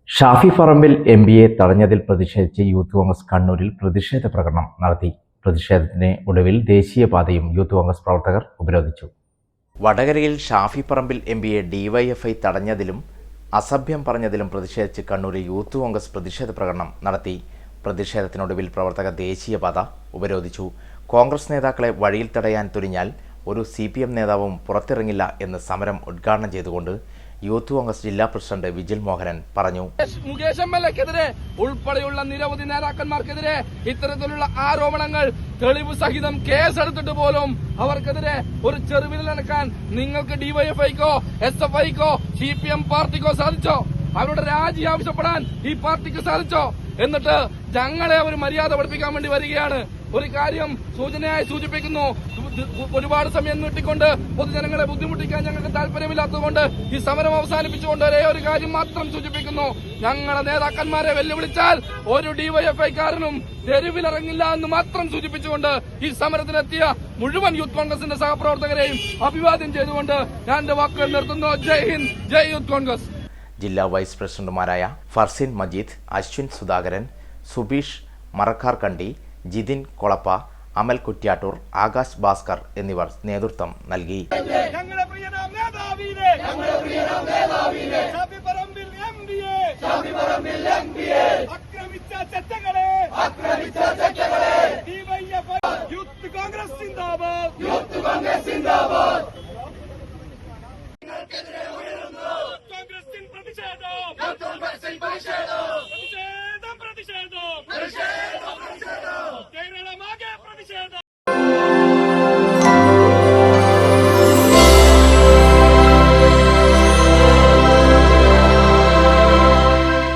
Shafi Parambil MBA തടഞ്ഞതിൽ പ്രതിഷേധിച്ച് youth Congress കണ്ണൂരിൽ പ്രതിഷേധ പ്രകടനം നടത്തി. പ്രതിഷേധത്തിന് ഒടുവിൽ ദേശീയപാതയും യൂത്ത് കോൺഗ്രസ് പ്രവർത്തകർ ഉപരോധിച്ചു. വടകരയിൽ ഷാഫി പറമ്പിൽ MBA DYFI തടഞ്ഞതിലും അസഭ്യം പറഞ്ഞതിലും പ്രതിഷേധിച്ച് കണ്ണൂരിൽ യൂത്ത് കോൺഗ്രസ് പ്രതിഷേധ പ്രകടനം നടത്തി. പ്രതിഷേധത്തിനൊടുവിൽ പ്രവർത്തകർ ദേശീയപാത ഉപരോധിച്ചു. കോൺഗ്രസ് നേതാക്കളെ വഴിയിൽ തടയാൻ തുനിഞ്ഞാൽ ഒരു CPM നേതാവും പുറത്തിറങ്ങില്ല എന്ന് സമരം ഉദ്ഘാടനം ചെയ്തുകൊണ്ട് യൂത്ത് കോൺഗ്രസ് ജില്ലാ പ്രസിഡന്റ് വിജിൽ മോഹനൻ പറഞ്ഞു. മുകേഷ് MLAക്കെതിരെ ഉൾപ്പെടെയുള്ള നിരവധി നേതാക്കന്മാർക്കെതിരെ ഇത്തരത്തിലുള്ള ആരോപണങ്ങൾ തെളിവ് സഹിതം കേസെടുത്തിട്ട് പോലും അവർക്കെതിരെ ഒരു ചെറുവിരലനക്കാൻ നിങ്ങൾക്ക് DYFIക്കോ SFIക്കോ CPM പാർട്ടിക്കോ സാധിച്ചോ? അവരുടെ രാജി ആവശ്യപ്പെടാൻ ഈ പാർട്ടിക്ക് സാധിച്ചോ? എന്നിട്ട് ഞങ്ങളെ അവർ മര്യാദ പഠിപ്പിക്കാൻ വേണ്ടി വരികയാണ്. ഒരു കാര്യം സൂചനയായി സൂചിപ്പിക്കുന്നു. ഒരുപാട് സമയം നീട്ടിക്കൊണ്ട് പൊതുജനങ്ങളെ ബുദ്ധിമുട്ടിക്കാൻ ഞങ്ങൾക്ക് താല്പര്യമില്ലാത്തതുകൊണ്ട് ഈ സമരം അവസാനിപ്പിച്ചുകൊണ്ട് ഒരേ ഒരു കാര്യം മാത്രം സൂചിപ്പിക്കുന്നു. ഞങ്ങളുടെ നേതാക്കന്മാരെ വെല്ലുവിളിച്ചാൽ ഒരു DYFIക്കാരനും തെരുവിലിറങ്ങില്ല എന്ന് മാത്രം സൂചിപ്പിച്ചുകൊണ്ട് ഈ സമരത്തിനെത്തിയ മുഴുവൻ യൂത്ത് കോൺഗ്രസിന്റെ സഹപ്രവർത്തകരെയും അഭിവാദ്യം ചെയ്തുകൊണ്ട് ഞാൻ എന്റെ വാക്കുകൾ നിർത്തുന്നു. ജയ് ഹിന്ദ്, ജയ് യൂത്ത് കോൺഗ്രസ്. ജില്ലാ വൈസ് പ്രസിഡന്റുമാരായ ഫർസിൻ മജീദ്, അശ്വിൻ സുധാകരൻ, സുബീഷ് മറക്കാർകണ്ടി, ജിതിൻ കൊളപ്പ, അമൽ കുറ്റ്യാട്ടൂർ, ആകാശ് ഭാസ്കർ എന്നിവർ നേതൃത്വം നൽകി. പ്രതിഷേധം